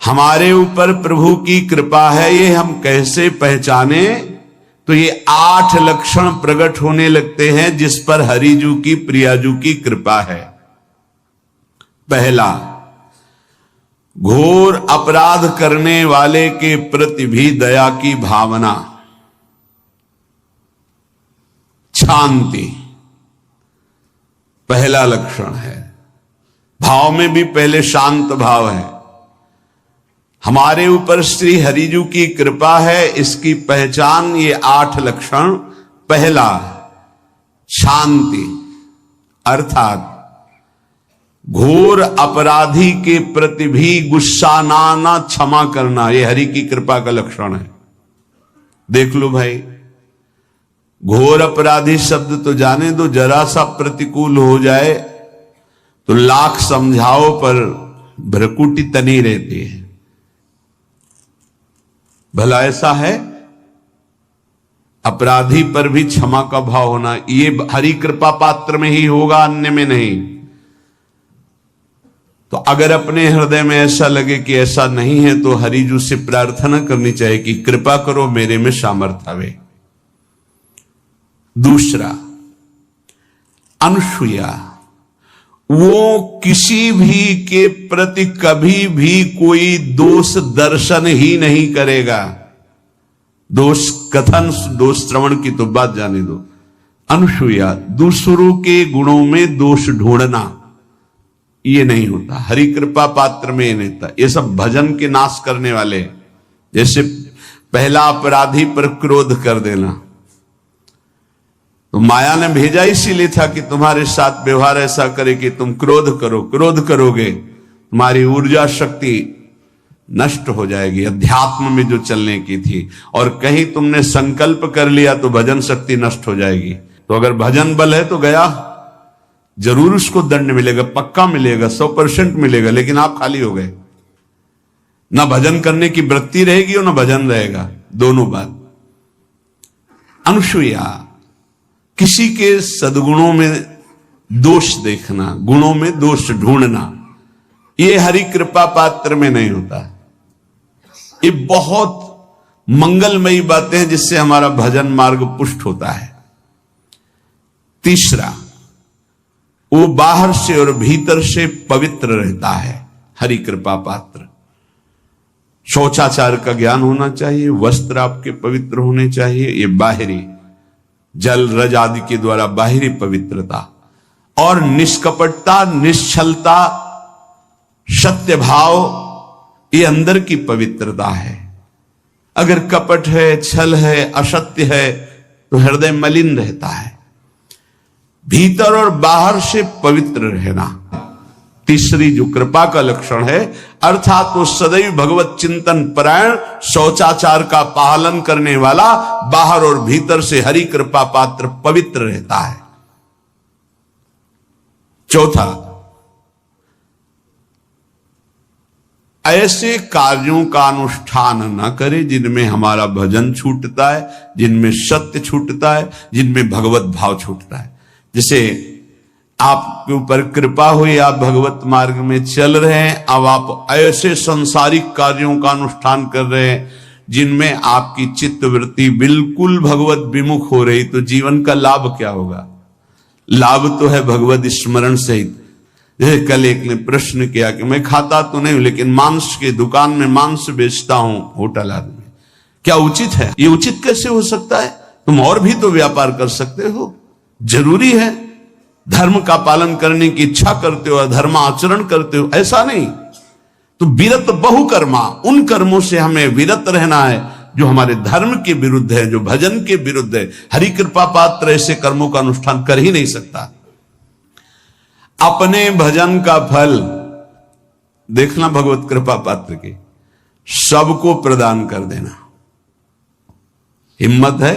हमारे ऊपर प्रभु की कृपा है, ये हम कैसे पहचाने? तो ये 8 लक्षण प्रकट होने लगते हैं जिस पर हरिजू की प्रियाजू की कृपा है। पहला, घोर अपराध करने वाले के प्रति भी दया की भावना, शांति पहला लक्षण है। भाव में भी पहले शांत भाव है। हमारे ऊपर श्री हरिजू की कृपा है, इसकी पहचान ये 8 लक्षण। पहला, शांति, अर्थात घोर अपराधी के प्रति भी गुस्सा ना क्षमा करना, ये हरि की कृपा का लक्षण है। देख लो भाई, घोर अपराधी शब्द तो जाने दो, जरा सा प्रतिकूल हो जाए तो लाख समझाओ पर भ्रकुटी तनी रहती है। भला ऐसा है? अपराधी पर भी क्षमा का भाव होना, ये हरि कृपा पात्र में ही होगा, अन्य में नहीं। तो अगर अपने हृदय में ऐसा लगे कि ऐसा नहीं है तो हरिजू से प्रार्थना करनी चाहिए कि कृपा करो, मेरे में सामर्थ्य आवे। दूसरा, अनुसूया, वो किसी भी के प्रति कभी भी कोई दोष दर्शन ही नहीं करेगा। दोष कथन, दोष श्रवण की तो बात जाने दो। अनुसूया, दूसरों के गुणों में दोष ढूंढना, ये नहीं होता। हरि कृपा पात्र में ये नहीं होता। ये सब भजन के नाश करने वाले। जैसे पहला अपराधी पर क्रोध कर देना, तो माया ने भेजा इसीलिए था कि तुम्हारे साथ व्यवहार ऐसा करे कि तुम क्रोध करो। क्रोध करोगे तुम्हारी ऊर्जा शक्ति नष्ट हो जाएगी, अध्यात्म में जो चलने की थी। और कहीं तुमने संकल्प कर लिया तो भजन शक्ति नष्ट हो जाएगी। तो अगर भजन बल है तो गया, जरूर उसको दंड मिलेगा, पक्का मिलेगा, 100% मिलेगा, लेकिन आप खाली हो गए। ना भजन करने की वृत्ति रहेगी और ना भजन रहेगा, दोनों बात। अनुसूया, किसी के सद्गुणों में दोष देखना, गुणों में दोष ढूंढना, ये हरि कृपा पात्र में नहीं होता। ये बहुत मंगलमयी बातें हैं जिससे हमारा भजन मार्ग पुष्ट होता है। तीसरा, वो बाहर से और भीतर से पवित्र रहता है, हरि कृपा पात्र। शौचाचार का ज्ञान होना चाहिए, वस्त्र आपके पवित्र होने चाहिए, ये बाहरी जल रज आदि के द्वारा बाहरी पवित्रता। और निष्कपटता, निश्चलता, सत्य भाव, ये अंदर की पवित्रता है। अगर कपट है, छल है, असत्य है तो हृदय मलिन रहता है। भीतर और बाहर से पवित्र रहना तीसरी जो कृपा का लक्षण है। अर्थात वो सदैव भगवत चिंतन परायण, शौचाचार का पालन करने वाला, बाहर और भीतर से हरि कृपा पात्र पवित्र रहता है। चौथा, ऐसे कार्यों का अनुष्ठान न करे जिनमें हमारा भजन छूटता है, जिनमें सत्य छूटता है, जिनमें भगवत भाव छूटता है। जैसे आपके ऊपर कृपा हुई, आप भगवत मार्ग में चल रहे हैं, अब आप ऐसे संसारिक कार्यों का अनुष्ठान कर रहे हैं जिनमें आपकी चित्तवृत्ति बिल्कुल भगवत विमुख हो रही, तो जीवन का लाभ क्या होगा? लाभ तो है भगवत स्मरण सहित। जैसे कल एक ने प्रश्न किया कि मैं खाता तो नहीं हूं लेकिन मांस की दुकान में मांस बेचता हूं, होटल आदमी, क्या उचित है? ये उचित कैसे हो सकता है? तुम और भी तो व्यापार कर सकते हो। जरूरी है धर्म का पालन करने की इच्छा करते हो, धर्माचरण करते हो, ऐसा नहीं। तो विरत बहुकर्मा, उन कर्मों से हमें विरत रहना है जो हमारे धर्म के विरुद्ध है, जो भजन के विरुद्ध है। हरि कृपा पात्र ऐसे कर्मों का अनुष्ठान कर ही नहीं सकता। अपने भजन का फल देखना भगवत कृपा पात्र के, सबको प्रदान कर देना। हिम्मत है?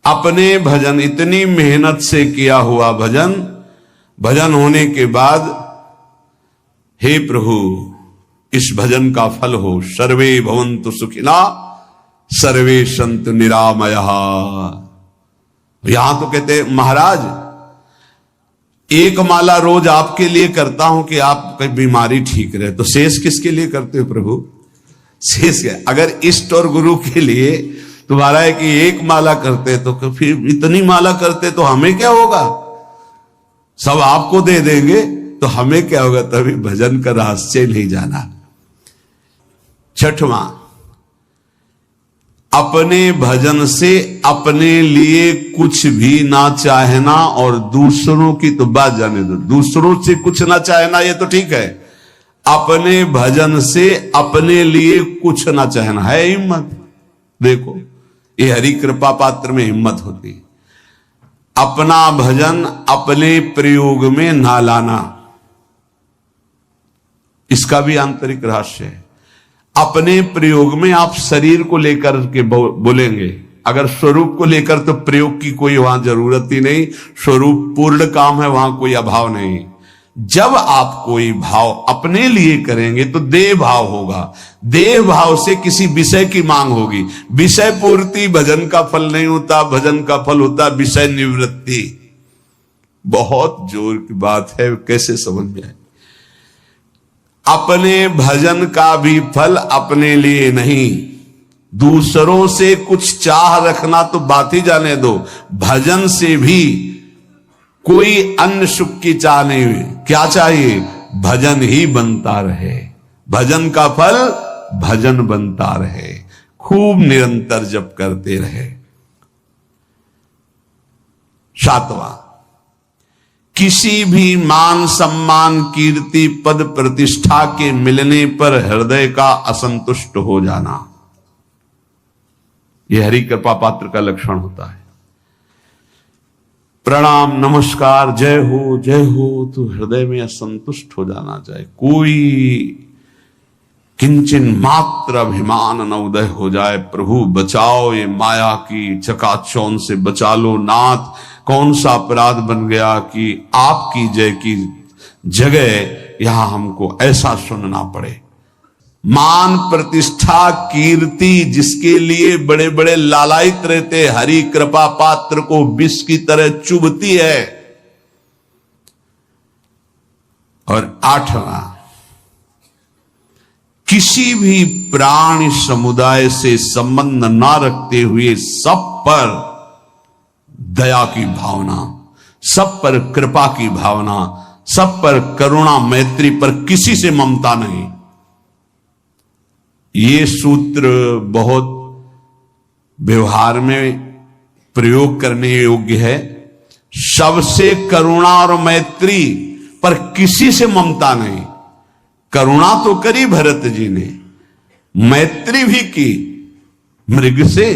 अपने भजन, इतनी मेहनत से किया हुआ भजन, भजन होने के बाद हे प्रभु इस भजन का फल हो, सर्वे भवन्तु सुखिना सर्वे सन्तु निरामया। यहां तो कहते महाराज एक माला रोज आपके लिए करता हूं कि आपकी बीमारी ठीक रहे, तो शेष किसके लिए करते हो प्रभु? शेष क्या? अगर इष्ट और गुरु के लिए तुम्हारा है कि एक माला करते तो फिर इतनी माला करते तो हमें क्या होगा? सब आपको दे देंगे तो हमें क्या होगा? तभी भजन का रहस्य नहीं जाना। छठवां, अपने भजन से अपने लिए कुछ भी ना चाहना और दूसरों की तो बात जाने दो, दूसरों से कुछ ना चाहना ये तो ठीक है, अपने भजन से अपने लिए कुछ ना चाहना है हिम्मत। देखो ये हरि कृपा पात्र में हिम्मत होती है। अपना भजन अपने प्रयोग में ना लाना, इसका भी आंतरिक रहस्य है। अपने प्रयोग में आप शरीर को लेकर के बोलेंगे, अगर स्वरूप को लेकर तो प्रयोग की कोई वहां जरूरत ही नहीं, स्वरूप पूर्ण काम है, वहां कोई अभाव नहीं। जब आप कोई भाव अपने लिए करेंगे तो देह भाव होगा, देह भाव से किसी विषय की मांग होगी। विषय पूर्ति भजन का फल नहीं होता, भजन का फल होता विषय निवृत्ति। बहुत जोर की बात है, कैसे समझ में आए? अपने भजन का भी फल अपने लिए नहीं, दूसरों से कुछ चाह रखना तो बात ही जाने दो, भजन से भी कोई अन्य सुख की चाह नहीं हुई। क्या चाहिए? भजन ही बनता रहे, भजन का फल भजन बनता रहे, खूब निरंतर जप करते रहे। सातवां, किसी भी मान सम्मान कीर्ति पद प्रतिष्ठा के मिलने पर हृदय का असंतुष्ट हो जाना, यह हरि कृपा पात्र का लक्षण होता है। प्रणाम नमस्कार जय हो तो हृदय में असंतुष्ट हो जाना चाहिए। कोई किंचन मात्र अभिमान न उदय हो जाए। प्रभु बचाओ, ये माया की चकाचौंध से बचा लो नाथ। कौन सा अपराध बन गया कि आपकी जय की जगह यहां हमको ऐसा सुनना पड़े। मान प्रतिष्ठा कीर्ति जिसके लिए बड़े बड़े लालायित रहते, हरि कृपा पात्र को विष की तरह चुभती है। और आठवां, किसी भी प्राणी समुदाय से संबंध ना रखते हुए सब पर दया की भावना, सब पर कृपा की भावना, सब पर करुणा मैत्री, पर किसी से ममता नहीं। ये सूत्र बहुत व्यवहार में प्रयोग करने योग्य है। सबसे करुणा और मैत्री, पर किसी से ममता नहीं। करुणा तो करी भरत जी ने, मैत्री भी की मृग से,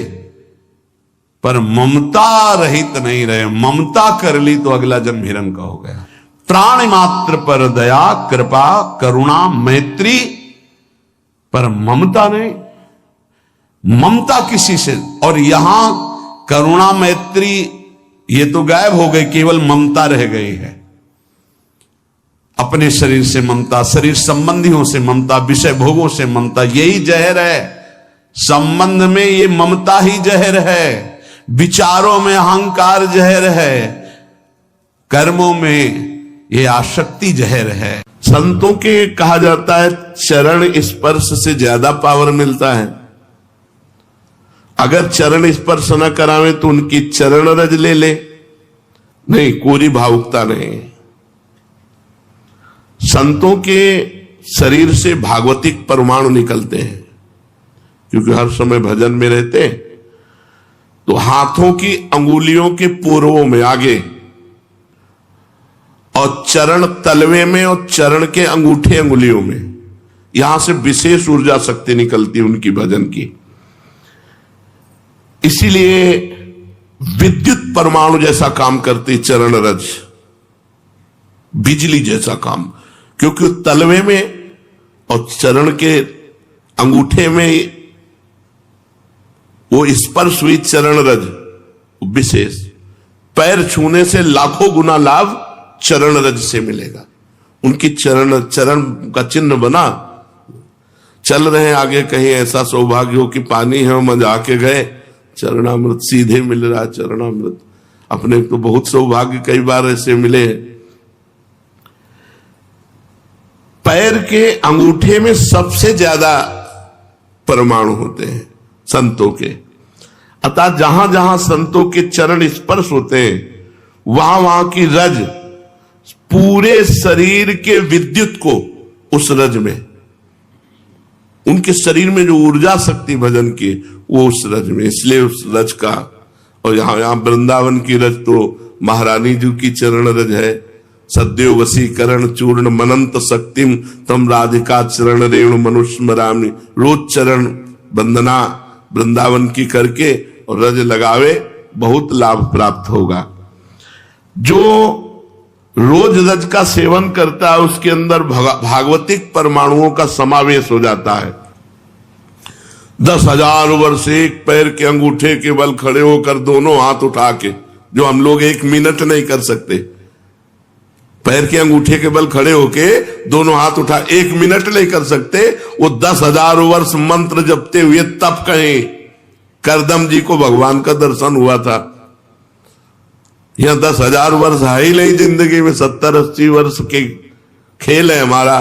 पर ममता रहित नहीं रहे। ममता कर ली तो अगला जन्म हिरण का हो गया। प्राण मात्र पर दया कृपा करुणा मैत्री, पर ममता नहीं। ममता किसी से, और यहां करुणा मैत्री ये तो गायब हो गई, केवल ममता रह गई है। अपने शरीर से ममता, शरीर संबंधियों से ममता, विषय भोगों से ममता, यही जहर है। संबंध में ये ममता ही जहर है, विचारों में अहंकार जहर है, कर्मों में ये आसक्ति जहर है। संतों के कहा जाता है चरण स्पर्श से ज्यादा पावर मिलता है। अगर चरण स्पर्श न करावे तो उनकी चरण रज ले ले, नहीं कोरी भावुकता नहीं। संतों के शरीर से भागवतिक परमाणु निकलते हैं, क्योंकि हर समय भजन में रहते। तो हाथों की अंगुलियों के पूर्वों में आगे, और चरण तलवे में, और चरण के अंगूठे अंगुलियों में, यहां से विशेष ऊर्जा शक्ति निकलती उनकी भजन की। इसीलिए विद्युत परमाणु जैसा काम करती चरण रज, बिजली जैसा काम, क्योंकि तलवे में और चरण के अंगूठे में वो स्पर्श हुई चरण रज विशेष। पैर छूने से लाखों गुना लाभ चरण रज से मिलेगा। उनकी चरण का चिन्ह बना, चल रहे हैं आगे, कहीं ऐसा सौभाग्य हो कि पानी है हम जाके गए, चरणामृत सीधे मिल रहा है। चरणामृत अपने तो बहुत सौभाग्य कई बार ऐसे मिले, पैर के अंगूठे में सबसे ज्यादा परमाणु होते हैं संतों के। अतः जहां जहां संतों के चरण स्पर्श होते हैं वहां वहां की रज पूरे शरीर के विद्युत को उस रज में, उनके शरीर में जो ऊर्जा शक्ति भजन की वो उस रज में, इसलिए उस रज का। और यहां वृंदावन की रज तो महारानी जी की चरण रज है। सद्यो वसीकरण चूर्ण मनंत शक्तिम तम राधिका चरण रेणु मनुस्मरामि। रोज चरण वंदना वृंदावन की करके और रज लगावे, बहुत लाभ प्राप्त होगा। जो रोज रज का सेवन करता है उसके अंदर भागवतिक परमाणुओं का समावेश हो जाता है। 10,000 वर्ष एक पैर के अंगूठे के बल खड़े होकर दोनों हाथ उठा के, जो हम लोग 1 मिनट नहीं कर सकते, पैर के अंगूठे के बल खड़े होके दोनों हाथ उठा 1 मिनट नहीं कर सकते, वो 10,000 वर्ष मंत्र जपते हुए तब कहीं करदम जी को भगवान का दर्शन हुआ था। यहां 10,000 वर्ष है ही नहीं जिंदगी में, 70-80 वर्ष के खेल है हमारा।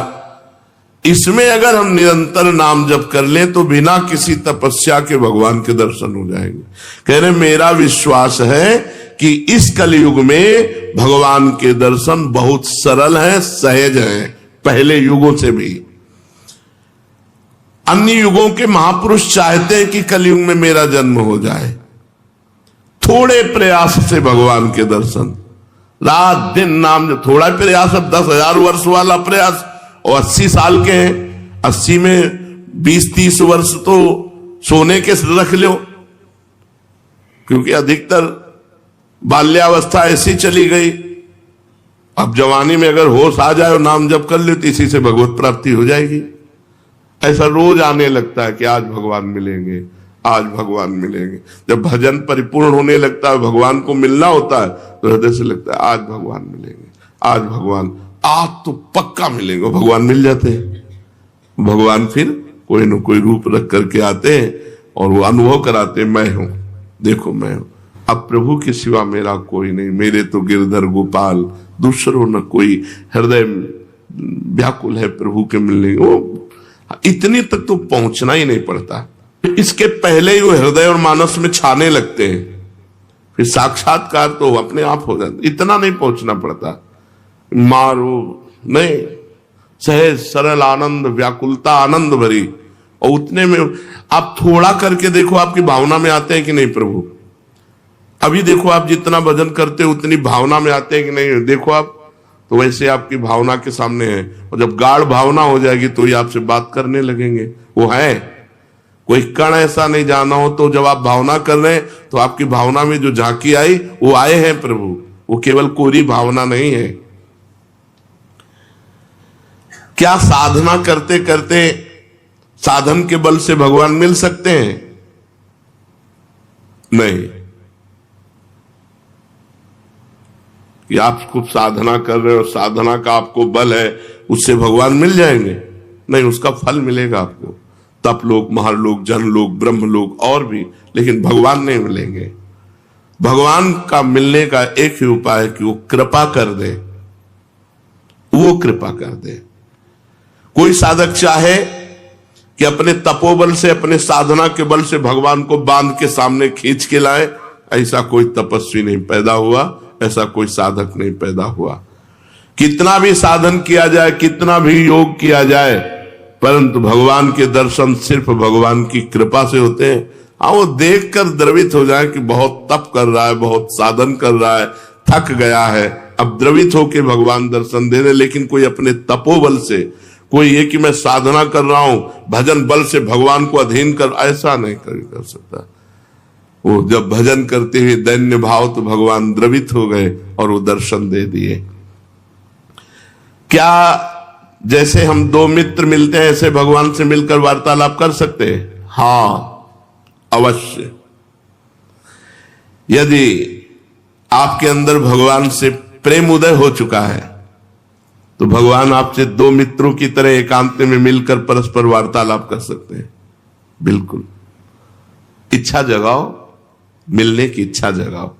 इसमें अगर हम निरंतर नाम जप कर लें तो बिना किसी तपस्या के भगवान के दर्शन हो जाएंगे। कह रहे मेरा विश्वास है कि इस कलयुग में भगवान के दर्शन बहुत सरल हैं, सहज हैं, पहले युगों से भी। अन्य युगों के महापुरुष चाहते हैं कि कलयुग में मेरा जन्म हो जाए, थोड़े प्रयास से भगवान के दर्शन, रात दिन नाम, थोड़ा प्रयास, अब 10,000 वर्ष वाला प्रयास, और 80 साल के हैं, 80 में 20-30 वर्ष तो सोने के रख लो, क्योंकि अधिकतर बाल्यावस्था ऐसी चली गई। अब जवानी में अगर होश आ जाए और नाम जप कर ले तो इसी से भगवत प्राप्ति हो जाएगी। ऐसा रोज आने लगता है कि आज भगवान मिलेंगे, आज भगवान मिलेंगे। जब भजन परिपूर्ण होने लगता है, भगवान को मिलना होता है, तो हृदय से लगता है आज भगवान मिलेंगे, आज भगवान, आज तो पक्का मिलेंगे। भगवान मिल जाते हैं। भगवान फिर कोई न कोई रूप रख करके आते हैं और वो अनुभव कराते हैं, मैं हूं, देखो मैं हूं। अब प्रभु के सिवा मेरा कोई नहीं, मेरे तो गिरधर गोपाल, दूसरों न कोई, हृदय व्याकुल है प्रभु के मिलने। वो इतनी तक तो पहुंचना ही नहीं पड़ता, इसके पहले ही वो हृदय और मानस में छाने लगते हैं, फिर साक्षात्कार तो अपने आप हो जाता। इतना नहीं पहुंचना पड़ता, मारो नहीं, सहज सरल आनंद, व्याकुलता आनंद भरी। और उतने में आप थोड़ा करके देखो, आपकी भावना में आते हैं कि नहीं प्रभु। अभी देखो आप जितना भजन करते हो उतनी भावना में आते हैं कि नहीं, देखो आप तो वैसे आपकी भावना के सामने है। और जब गाढ़ भावना हो जाएगी तो ही आपसे बात करने लगेंगे। वो है, कोई कण ऐसा नहीं जाना हो, तो जब आप भावना कर रहे हैं तो आपकी भावना में जो झांकी आई वो आए हैं प्रभु, वो केवल कोरी भावना नहीं है। क्या साधना करते करते साधन के बल से भगवान मिल सकते हैं? नहीं। कि आप खूब साधना कर रहे हो, साधना का आपको बल है, उससे भगवान मिल जाएंगे? नहीं, उसका फल मिलेगा आपको, तप लोग, महालोक, जन लोग, ब्रह्म लोग और भी, लेकिन भगवान नहीं मिलेंगे। भगवान का मिलने का एक ही उपाय है कि वो कृपा कर दे, वो कृपा कर दे। कोई साधक चाहे कि अपने तपोबल से, अपने साधना के बल से भगवान को बांध के सामने खींच के लाए, ऐसा कोई तपस्वी नहीं पैदा हुआ, ऐसा कोई साधक नहीं पैदा हुआ। कितना भी साधन किया जाए, कितना भी योग किया जाए, परंतु भगवान के दर्शन सिर्फ भगवान की कृपा से होते हैं। हाँ, वो देखकर द्रवित हो जाए कि बहुत तप कर रहा है, बहुत साधन कर रहा है, थक गया है, अब द्रवित होकर भगवान दर्शन दे रहे। लेकिन कोई अपने तपोबल से, कोई ये कि मैं साधना कर रहा हूं, भजन बल से भगवान को अधीन कर, ऐसा नहीं कर सकता। वो जब भजन करते हुए दैन्य भाव, तो भगवान द्रवित हो गए और वो दर्शन दे दिए। क्या जैसे हम दो मित्र मिलते हैं ऐसे भगवान से मिलकर वार्तालाप कर सकते हैं? हाँ, अवश्य। यदि आपके अंदर भगवान से प्रेम उदय हो चुका है तो भगवान आपसे दो मित्रों की तरह एकांत में मिलकर परस्पर वार्तालाप कर सकते हैं। बिल्कुल, इच्छा जगाओ, मिलने की इच्छा जगाओ।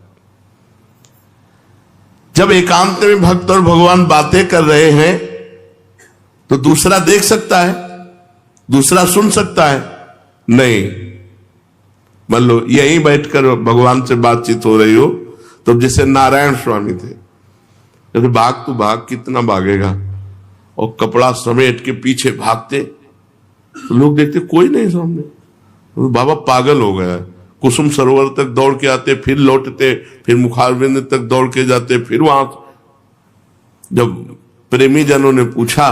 जब एकांत में भक्त और भगवान बातें कर रहे हैं तो दूसरा देख सकता है, दूसरा सुन सकता है? नहीं। मान लो यहीं बैठकर भगवान से बातचीत हो रही हो, तो जैसे नारायण स्वामी थे, जैसे भाग तू भाग, कितना भागेगा, और कपड़ा समेट के पीछे भागते, तो लोग देखते कोई नहीं सामने, तो बाबा पागल हो गया है। कुसुम सरोवर तक दौड़ के आते, फिर लौटते, फिर मुखारबिंद तक दौड़ के जाते, फिर वहां। जब प्रेमी जनों ने पूछा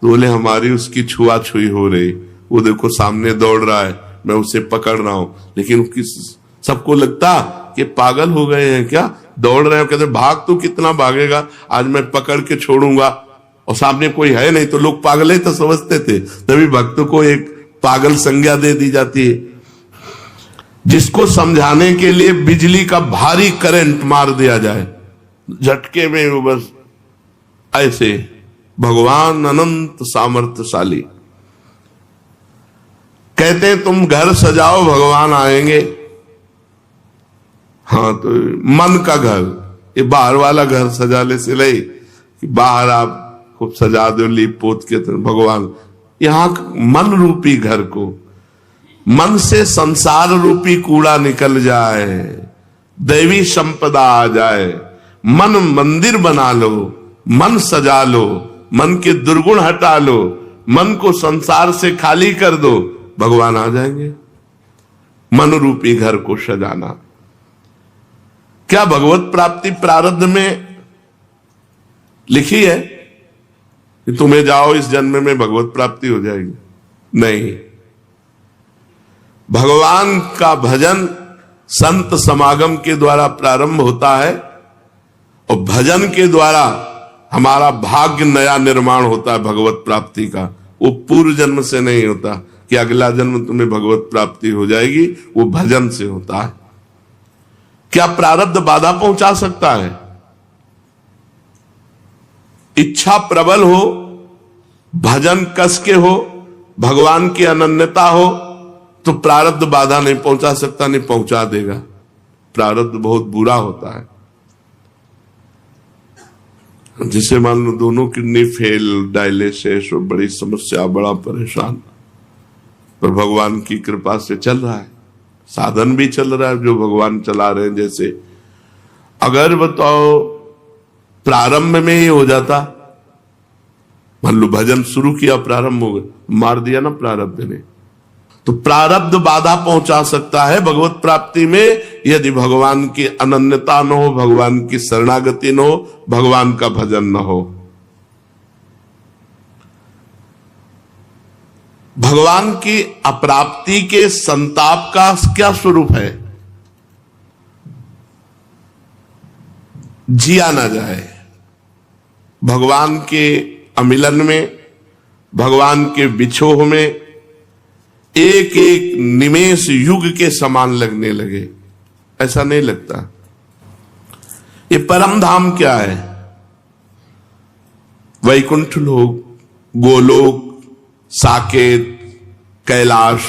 तो बोले हमारी उसकी छुआछुई हो रही, वो देखो सामने दौड़ रहा है, मैं उसे पकड़ रहा हूं। लेकिन उसकी सबको लगता कि पागल हो गए हैं क्या, दौड़ रहे हैं। कहते भाग तो कितना भागेगा, आज मैं पकड़ के छोड़ूंगा, और सामने कोई है नहीं, तो लोग पागल ही तो समझते थे। तभी भक्त को एक पागल संज्ञा दे दी जाती है। जिसको समझाने के लिए बिजली का भारी करंट मार दिया जाए, झटके में वो बस ऐसे। भगवान अनंत सामर्थ्यशाली। कहते हैं तुम घर सजाओ भगवान आएंगे। हाँ, तो मन का घर, ये बाहर वाला घर सजा ले सिले कि बाहर आप खूब सजा दो लीप पोत के, तो भगवान यहां मन रूपी घर को, मन से संसार रूपी कूड़ा निकल जाए, दैवी संपदा आ जाए, मन मंदिर बना लो, मन सजा लो, मन के दुर्गुण हटा लो, मन को संसार से खाली कर दो, भगवान आ जाएंगे। मन रूपी घर को सजाना। क्या भगवत प्राप्ति प्रारब्ध में लिखी है कि तुम्हें जाओ इस जन्म में भगवत प्राप्ति हो जाएगी? नहीं। भगवान का भजन संत समागम के द्वारा प्रारंभ होता है, और भजन के द्वारा हमारा भाग्य नया निर्माण होता है भगवत प्राप्ति का। वो पूर्व जन्म से नहीं होता कि अगला जन्म तुम्हें भगवत प्राप्ति हो जाएगी, वो भजन से होता है। क्या प्रारब्ध बाधा पहुंचा सकता है? इच्छा प्रबल हो, भजन कस के हो, भगवान की अनन्यता हो, तो प्रारब्ध बाधा नहीं पहुंचा सकता, नहीं पहुंचा देगा। प्रारब्ध बहुत बुरा होता है। जिसे मान लो दोनों किडनी फेल, डायलिसिस, बड़ी समस्या, बड़ा परेशान, पर भगवान की कृपा से चल रहा है, साधन भी चल रहा है जो भगवान चला रहे हैं। जैसे अगर बताओ प्रारंभ में ही हो जाता, मान लो भजन शुरू किया, प्रारंभ हो गया, मार दिया ना प्रारब्ध ने, तो प्रारब्ध बाधा पहुंचा सकता है भगवत प्राप्ति में, यदि भगवान की अनन्यता न हो, भगवान की शरणागति न हो, भगवान का भजन न हो। भगवान की अप्राप्ति के संताप का क्या स्वरूप है? जिया ना जाए। भगवान के अमिलन में, भगवान के विछोह में एक एक निमेष युग के समान लगने लगे। ऐसा नहीं लगता। ये परम धाम क्या है? वैकुंठ लोक, गोलोक, साकेत, कैलाश,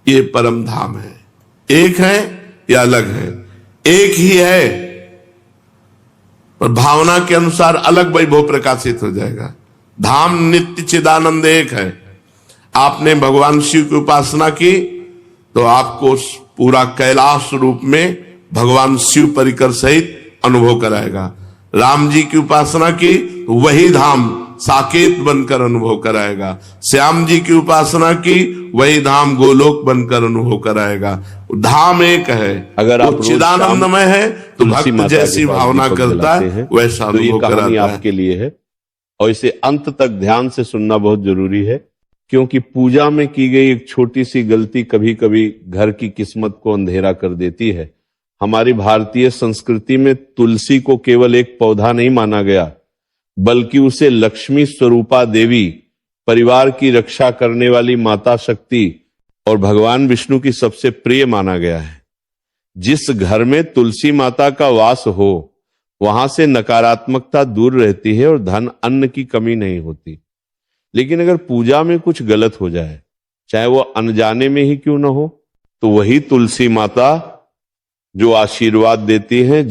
ये परम धाम है। एक है या अलग है? एक ही है, पर भावना के अनुसार अलग वैभव प्रकाशित हो जाएगा। धाम नित्य चिदानंद एक है। आपने भगवान शिव की उपासना की तो आपको पूरा कैलाश रूप में भगवान शिव परिकर सहित अनुभव कराएगा। राम जी की उपासना की तो वही धाम साकेत बनकर अनुभव कराएगा। श्याम जी की उपासना की वही धाम गोलोक बनकर अनुभव कराएगा। धाम एक है। अगर आप चिदानंदमय है तो भक्त जैसी भावना करता है वैसा अनुभव कराता है। आपके लिए है और इसे अंत तक ध्यान से सुनना बहुत जरूरी है, क्योंकि पूजा में की गई एक छोटी सी गलती कभी कभी घर की किस्मत को अंधेरा कर देती है। हमारी भारतीय संस्कृति में तुलसी को केवल एक पौधा नहीं माना गया, बल्कि उसे लक्ष्मी स्वरूपा देवी, परिवार की रक्षा करने वाली माता शक्ति और भगवान विष्णु की सबसे प्रिय माना गया है। जिस घर में तुलसी माता का वास हो वहां से नकारात्मकता दूर रहती है और धन अन्न की कमी नहीं होती। लेकिन अगर पूजा में कुछ गलत हो जाए, चाहे वो अनजाने में ही क्यों न हो, तो वही तुलसी माता जो आशीर्वाद देती हैं